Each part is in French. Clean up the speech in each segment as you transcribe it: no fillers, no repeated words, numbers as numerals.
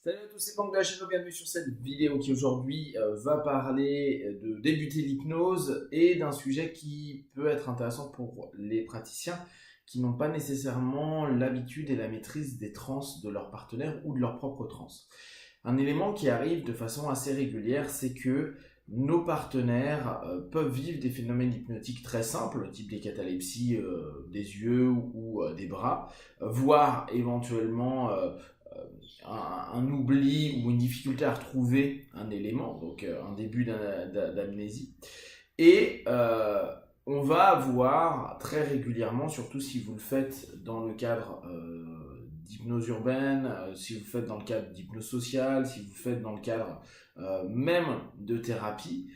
Salut à tous, c'est Bangladesh, bienvenue sur cette vidéo qui aujourd'hui va parler de débuter l'hypnose et d'un sujet qui peut être intéressant pour les praticiens qui n'ont pas nécessairement l'habitude et la maîtrise des trans de leur partenaire ou de leur propre trans. Un élément qui arrive de façon assez régulière, c'est que nos partenaires peuvent vivre des phénomènes hypnotiques très simples, type des catalepsies des yeux ou des bras, voire éventuellement un oubli ou une difficulté à retrouver un élément, donc un début d'amnésie. Et on va avoir très régulièrement, surtout si vous le faites dans le cadre d'hypnose urbaine, si vous le faites dans le cadre d'hypnose sociale, si vous le faites dans le cadre même de thérapie,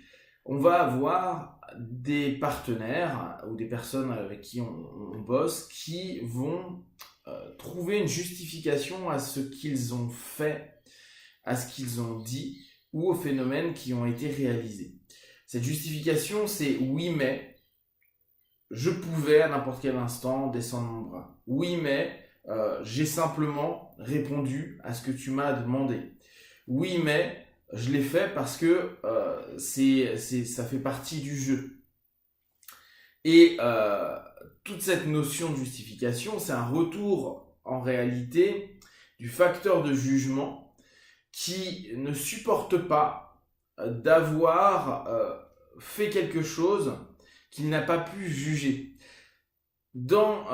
on va avoir des partenaires ou des personnes avec qui on bosse qui vont trouver une justification à ce qu'ils ont fait, à ce qu'ils ont dit ou aux phénomènes qui ont été réalisés. Cette justification, c'est oui, mais je pouvais à n'importe quel instant descendre mon bras. Oui, mais j'ai simplement répondu à ce que tu m'as demandé. Oui, mais je l'ai fait parce que ça fait partie du jeu. Et toute cette notion de justification, c'est un retour en réalité du facteur de jugement qui ne supporte pas d'avoir fait quelque chose qu'il n'a pas pu juger. Dans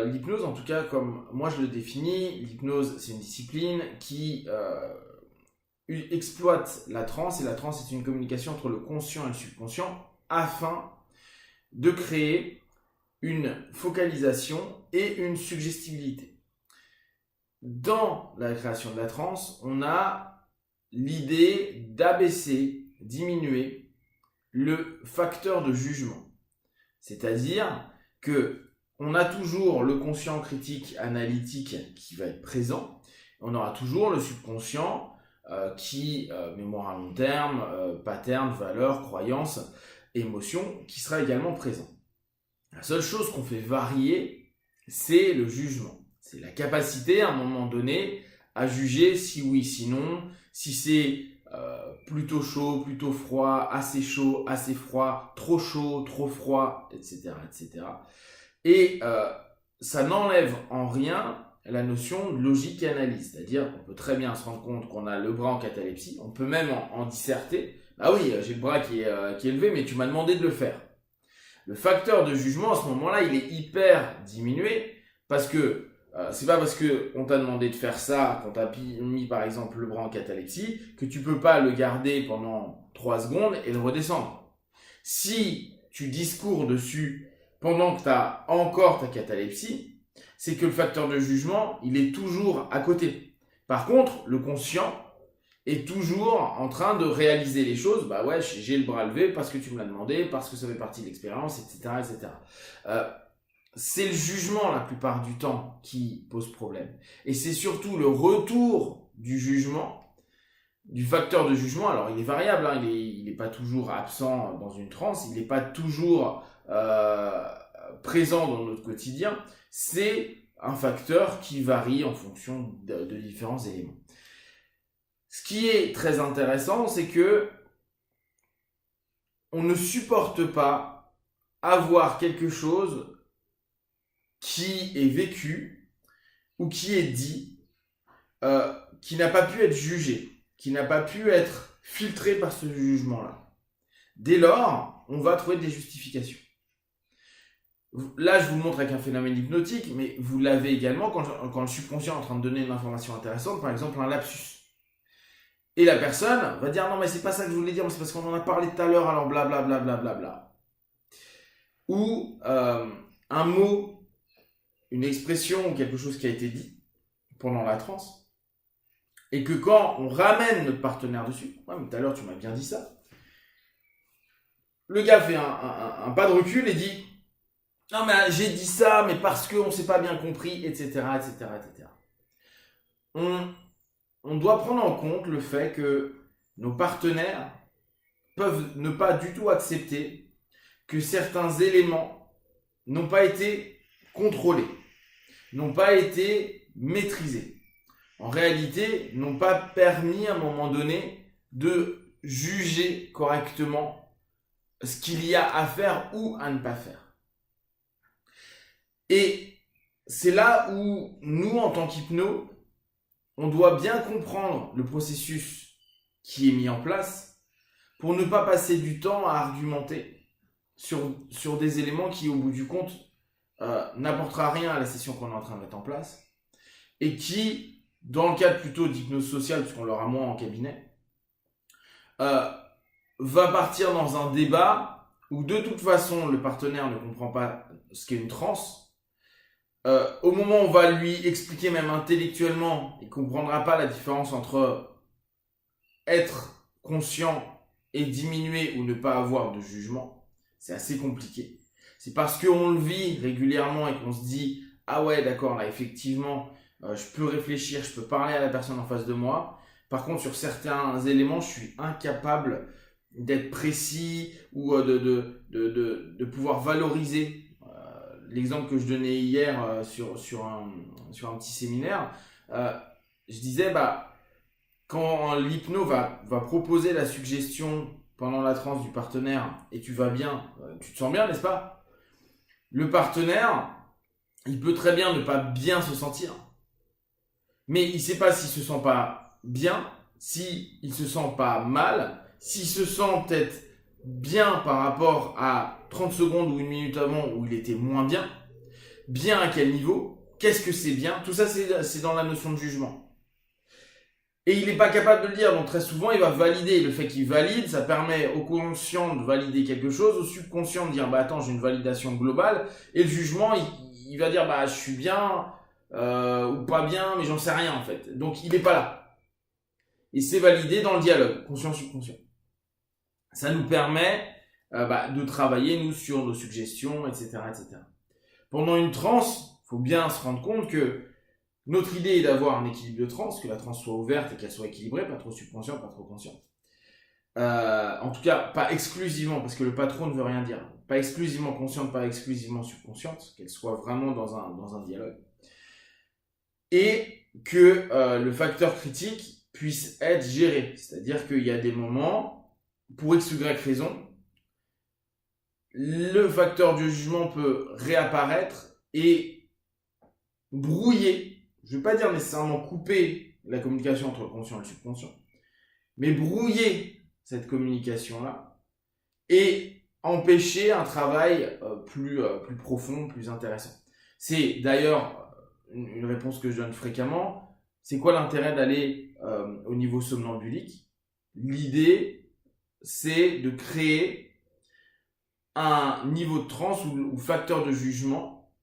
l'hypnose, en tout cas comme moi je le définis, l'hypnose c'est une discipline qui exploite la transe, et la transe est une communication entre le conscient et le subconscient afin de créer une focalisation et une suggestibilité. Dans la création de la transe, on a l'idée d'abaisser, diminuer le facteur de jugement. C'est-à-dire que on a toujours le conscient critique analytique qui va être présent, on aura toujours le subconscient qui, mémoire à long terme, pattern, valeurs, croyances, émotions, qui sera également présent. La seule chose qu'on fait varier, c'est le jugement. C'est la capacité, à un moment donné, à juger si oui, si non, si c'est plutôt chaud, plutôt froid, assez froid, trop froid, etc. etc. Et ça n'enlève en rien la notion de logique et analyse. C'est-à-dire qu'on peut très bien se rendre compte qu'on a le bras en catalepsie, on peut même en disserter. Ah oui, j'ai le bras qui est élevé, mais tu m'as demandé de le faire. Le facteur de jugement, à ce moment-là, il est hyper diminué parce que c'est pas parce qu'on t'a demandé de faire ça, qu'on t'a mis par exemple le bras en catalepsie, que tu peux pas le garder pendant 3 secondes et le redescendre. Si tu discours dessus pendant que tu as encore ta catalepsie, c'est que le facteur de jugement, il est toujours à côté. Par contre, le conscient est toujours en train de réaliser les choses. Bah ouais, j'ai le bras levé parce que tu me l'as demandé, parce que ça fait partie de l'expérience, etc. etc. C'est le jugement la plupart du temps qui pose problème. Et c'est surtout le retour du jugement, du facteur de jugement. Alors il est variable, hein, il est pas toujours absent dans une transe, il n'est pas toujours présent dans notre quotidien. C'est un facteur qui varie en fonction de différents éléments. Ce qui est très intéressant, c'est que on ne supporte pas avoir quelque chose qui est vécu ou qui est dit, qui n'a pas pu être jugé, qui n'a pas pu être filtré par ce jugement-là. Dès lors, on va trouver des justifications. Là, je vous montre avec un phénomène hypnotique, mais vous l'avez également quand le subconscient est en train de donner une information intéressante, par exemple un lapsus. Et la personne va dire non mais c'est pas ça que je voulais dire, mais c'est parce qu'on en a parlé tout à l'heure, alors blablabla. Bla, bla, bla, bla. Ou un mot, une expression ou quelque chose qui a été dit pendant la transe, et que quand on ramène notre partenaire dessus, ouais mais tout à l'heure tu m'as bien dit ça, le gars fait un pas de recul et dit non mais j'ai dit ça, mais parce qu'on s'est pas bien compris, etc. etc., etc. On doit prendre en compte le fait que nos partenaires peuvent ne pas du tout accepter que certains éléments n'ont pas été contrôlés, n'ont pas été maîtrisés. en réalité, n'ont pas permis à un moment donné de juger correctement ce qu'il y a à faire ou à ne pas faire. Et c'est là où nous, en tant qu'hypno, on doit bien comprendre le processus qui est mis en place pour ne pas passer du temps à argumenter sur des éléments qui, au bout du compte, n'apportera rien à la session qu'on est en train de mettre en place et qui, dans le cadre plutôt d'hypnose sociale, puisqu'on l'aura moins en cabinet, va partir dans un débat où de toute façon le partenaire ne comprend pas ce qu'est une transe. Au moment où on va lui expliquer même intellectuellement, il ne comprendra pas la différence entre être conscient et diminuer ou ne pas avoir de jugement. C'est assez compliqué. C'est parce qu'on le vit régulièrement et qu'on se dit « Ah ouais, d'accord, là, effectivement, je peux réfléchir, je peux parler à la personne en face de moi. Par contre, sur certains éléments, je suis incapable d'être précis ou de pouvoir valoriser. » L'exemple que je donnais hier sur un petit séminaire, je disais, quand l'hypno va proposer la suggestion pendant la transe du partenaire et tu vas bien, tu te sens bien, n'est-ce pas? Le partenaire, il peut très bien ne pas bien se sentir, mais il ne sait pas s'il se sent pas bien, s'il se sent pas mal, s'il se sent peut-être bien par rapport à 30 secondes ou une minute avant où il était moins bien, bien à quel niveau, qu'est-ce que c'est bien, tout ça c'est dans la notion de jugement. Et il n'est pas capable de le dire, donc très souvent il va valider. Le fait qu'il valide, ça permet au conscient de valider quelque chose, au subconscient de dire attends, j'ai une validation globale, et le jugement il va dire je suis bien ou pas bien, mais j'en sais rien en fait. Donc il n'est pas là. Et c'est validé dans le dialogue, conscient-subconscient. Ça nous permet de travailler nous sur nos suggestions, etc., etc. Pendant une transe, il faut bien se rendre compte que notre idée est d'avoir un équilibre de transe, que la transe soit ouverte et qu'elle soit équilibrée, pas trop subconsciente, pas trop consciente. En tout cas, pas exclusivement, parce que le pas trop ne veut rien dire. Pas exclusivement consciente, pas exclusivement subconsciente, qu'elle soit vraiment dans un dialogue. Et que le facteur critique puisse être géré. C'est-à-dire qu'il y a des moments, pour X ou Y raison, le facteur de jugement peut réapparaître et brouiller. Je ne veux pas dire nécessairement couper la communication entre le conscient et le subconscient, mais brouiller cette communication-là et empêcher un travail plus profond, plus intéressant. C'est d'ailleurs une réponse que je donne fréquemment. C'est quoi l'intérêt d'aller au niveau somnambulique? L'idée, c'est de créer un niveau de transe ou facteur de jugement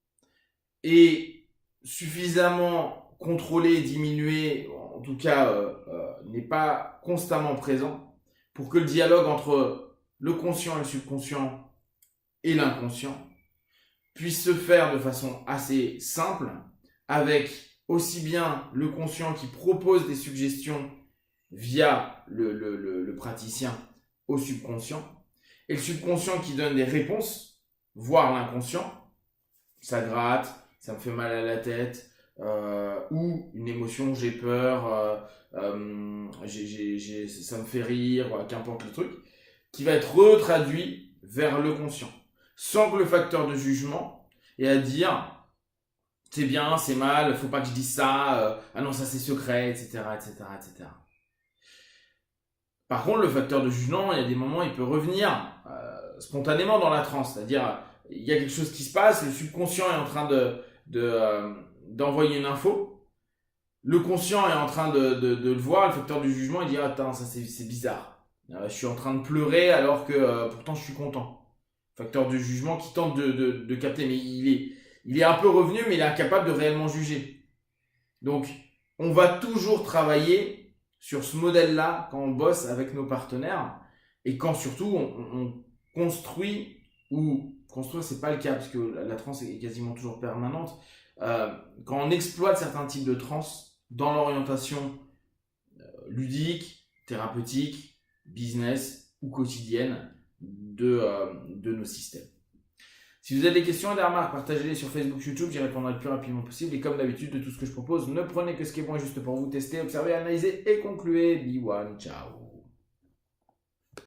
et suffisamment contrôlé, diminué, en tout cas n'est pas constamment présent pour que le dialogue entre le conscient et le subconscient et l'inconscient puisse se faire de façon assez simple, avec aussi bien le conscient qui propose des suggestions via le praticien au subconscient, et le subconscient qui donne des réponses, voire l'inconscient, ça gratte, ça me fait mal à la tête, ou une émotion, j'ai peur, ça me fait rire, qu'importe le truc, qui va être retraduit vers le conscient, sans que le facteur de jugement ait à dire c'est bien, c'est mal, faut pas que je dise ça, ah non ça c'est secret, etc., etc., etc. Par contre, le facteur de jugement, il y a des moments, il peut revenir spontanément dans la transe, c'est-à-dire il y a quelque chose qui se passe, le subconscient est en train d'envoyer une info, le conscient est en train de le voir, le facteur du jugement il dit attends, ça c'est bizarre, je suis en train de pleurer alors que pourtant je suis content. Facteur du jugement qui tente de capter, mais il est un peu revenu, mais il est incapable de réellement juger. Donc on va toujours travailler sur ce modèle-là quand on bosse avec nos partenaires et quand surtout on construit, ou construire c'est pas le cas parce que la transe est quasiment toujours permanente, quand on exploite certains types de transe dans l'orientation ludique, thérapeutique, business ou quotidienne de nos systèmes. Si vous avez des questions et des remarques, partagez-les sur Facebook, YouTube, j'y répondrai le plus rapidement possible. Et comme d'habitude, de tout ce que je propose, ne prenez que ce qui est bon et juste pour vous, testez, observez, analysez et concluez. Be one, ciao.